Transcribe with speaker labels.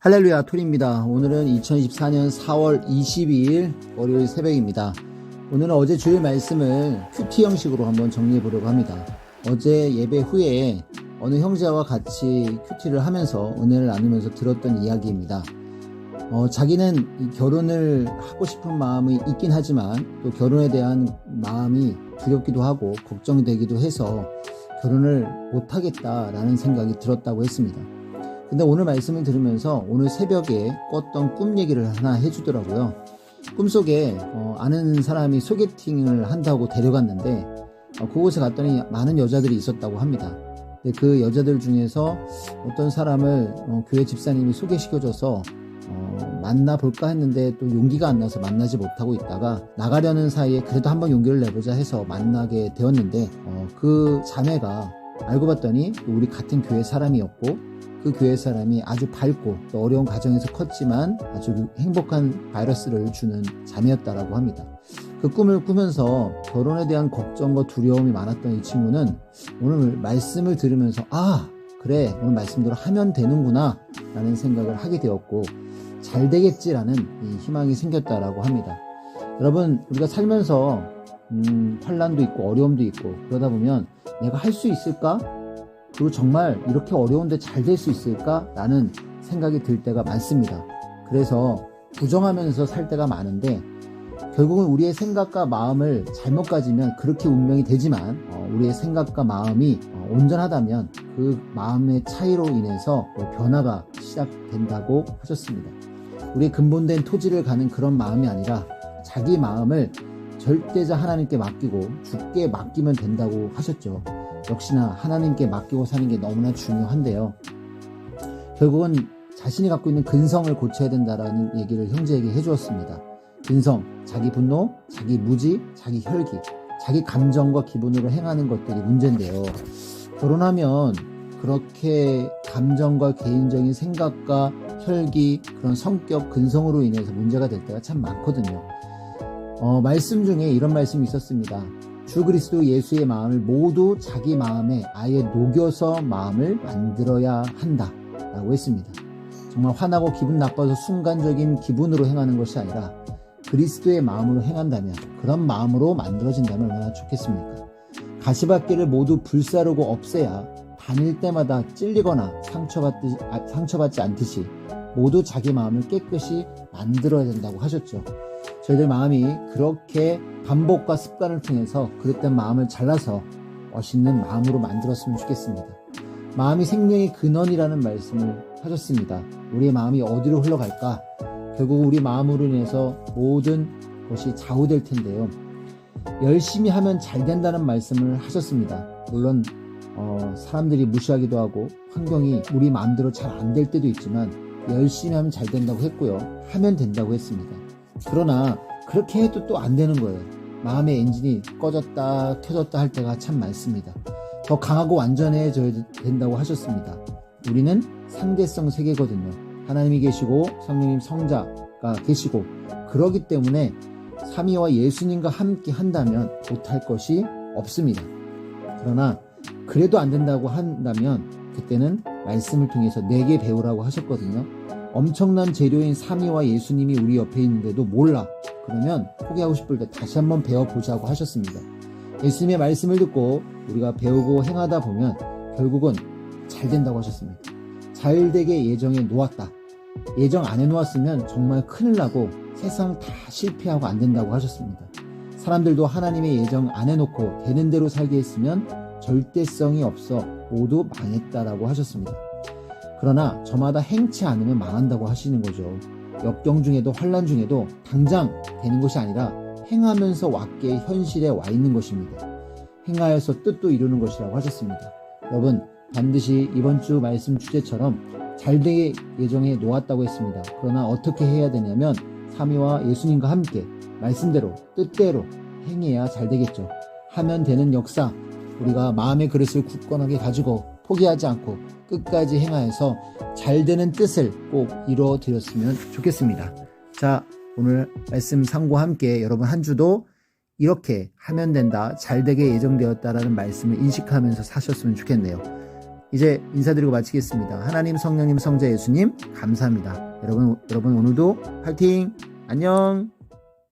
Speaker 1: 할렐루야, 톨입니다. 오늘은 2024년 4월 22일 월요일 새벽입니다. 오늘은 어제 주일 말씀을 큐티 형식으로 한번 정리해 보려고 합니다. 어제 예배 후에 어느 형제와 같이 큐티를 하면서 은혜를 나누면서 들었던 이야기입니다. 자기는 이 결혼을 하고 싶은 마음이 있긴 하지만 또 결혼에 대한 마음이 두렵기도 하고 걱정되기도 해서 결혼을 못하겠다라는 생각이 들었다고 했습니다. 근데 오늘 말씀을 들으면서 오늘 새벽에 꿨던 꿈 얘기를 하나 해주더라고요. 꿈속에 아는 사람이 소개팅을 한다고 데려갔는데 그곳에 갔더니 많은 여자들이 있었다고 합니다. 근데 그 여자들 중에서 어떤 사람을 교회 집사님이 소개시켜줘서 만나볼까 했는데 또 용기가 안 나서 만나지 못하고 있다가 나가려는 사이에 그래도 한번 용기를 내보자 해서 만나게 되었는데 그 자매가 알고 봤더니 우리 같은 교회 사람이었고 그 교회 사람이 아주 밝고 또 어려운 가정에서 컸지만 아주 행복한 바이러스를 주는 자매였다라고 합니다. 그 꿈을 꾸면서 결혼에 대한 걱정과 두려움이 많았던 이 친구는 오늘 말씀을 들으면서 그래 오늘 말씀대로 하면 되는구나 라는 생각을 하게 되었고 잘 되겠지라는 이 희망이 생겼다라고 합니다. 여러분 우리가 살면서 환난도 있고 어려움도 있고 그러다 보면 내가 할 수 있을까? 그리고 정말 이렇게 어려운데 잘 될 수 있을까? 라는 생각이 들 때가 많습니다. 그래서 부정하면서 살 때가 많은데 결국은 우리의 생각과 마음을 잘못 가지면 그렇게 운명이 되지만 우리의 생각과 마음이 온전하다면 그 마음의 차이로 인해서 변화가 시작된다고 하셨습니다. 우리의 근본된 토지를 가는 그런 마음이 아니라 자기 마음을 절대자 하나님께 맡기고 주께 맡기면 된다고 하셨죠. 역시나 하나님께 맡기고 사는 게 너무나 중요한데요. 결국은 자신이 갖고 있는 근성을 고쳐야 된다라는 얘기를 형제에게 해주었습니다. 근성, 자기 분노, 자기 무지, 자기 혈기, 자기 감정과 기분으로 행하는 것들이 문제인데요. 결혼하면 그렇게 감정과 개인적인 생각과 혈기, 그런 성격, 근성으로 인해서 문제가 될 때가 참 많거든요. 말씀 중에 이런 말씀이 있었습니다. 주 그리스도 예수의 마음을 모두 자기 마음에 아예 녹여서 마음을 만들어야 한다 라고 했습니다. 정말 화나고 기분 나빠서 순간적인 기분으로 행하는 것이 아니라 그리스도의 마음으로 행한다면 그런 마음으로 만들어진다면 얼마나 좋겠습니까? 가시밭길을 모두 불사르고 없애야 다닐 때마다 찔리거나 상처받지 않듯이 모두 자기 마음을 깨끗이 만들어야 된다고 하셨죠. 저희들 마음이 그렇게 반복과 습관을 통해서 그릇된 마음을 잘라서 멋있는 마음으로 만들었으면 좋겠습니다. 마음이 생명의 근원이라는 말씀을 하셨습니다. 우리의 마음이 어디로 흘러갈까? 결국 우리 마음으로 인해서 모든 것이 좌우될 텐데요. 열심히 하면 잘 된다는 말씀을 하셨습니다. 물론 사람들이 무시하기도 하고 환경이 우리 마음대로 잘 안 될 때도 있지만 열심히 하면 잘 된다고 했고요. 하면 된다고 했습니다. 그러나 그렇게 해도 또 안 되는 거예요. 마음의 엔진이 꺼졌다 켜졌다 할 때가 참 많습니다. 더 강하고 완전해져야 된다고 하셨습니다. 우리는 상대성 세계거든요. 하나님이 계시고 성령님 성자가 계시고 그러기 때문에 삼위와 예수님과 함께 한다면 못할 것이 없습니다. 그러나 그래도 안 된다고 한다면 그때는 말씀을 통해서 내게 배우라고 하셨거든요. 엄청난 재료인 삼위와 예수님이 우리 옆에 있는데도 몰라. 그러면 포기하고 싶을 때 다시 한번 배워보자고 하셨습니다. 예수님의 말씀을 듣고 우리가 배우고 행하다 보면 결국은 잘 된다고 하셨습니다. 잘 되게 예정해 놓았다. 예정 안 해놓았으면 정말 큰일 나고 세상 다 실패하고 안 된다고 하셨습니다. 사람들도 하나님의 예정 안 해놓고 되는 대로 살게 했으면 절대성이 없어 모두 망했다라고 하셨습니다. 그러나 저마다 행치 않으면 망한다고 하시는 거죠. 역경 중에도 환난 중에도 당장 되는 것이 아니라 행하면서 왔기에 현실에 와 있는 것입니다. 행하여서 뜻도 이루는 것이라고 하셨습니다. 여러분 반드시 이번 주 말씀 주제처럼 잘되게 예정해 놓았다고 했습니다. 그러나 어떻게 해야 되냐면 삼위와 예수님과 함께 말씀대로 뜻대로 행해야 잘 되겠죠. 하면 되는 역사 우리가 마음의 그릇을 굳건하게 가지고 포기하지 않고 끝까지 행하여서 잘 되는 뜻을 꼭 이루어 드렸으면 좋겠습니다. 자, 오늘 말씀 상고와 함께 여러분 한 주도 이렇게 하면 된다, 잘 되게 예정되었다라는 말씀을 인식하면서 사셨으면 좋겠네요. 이제 인사드리고 마치겠습니다. 하나님, 성령님, 성자 예수님 감사합니다. 여러분 오늘도 파이팅! 안녕!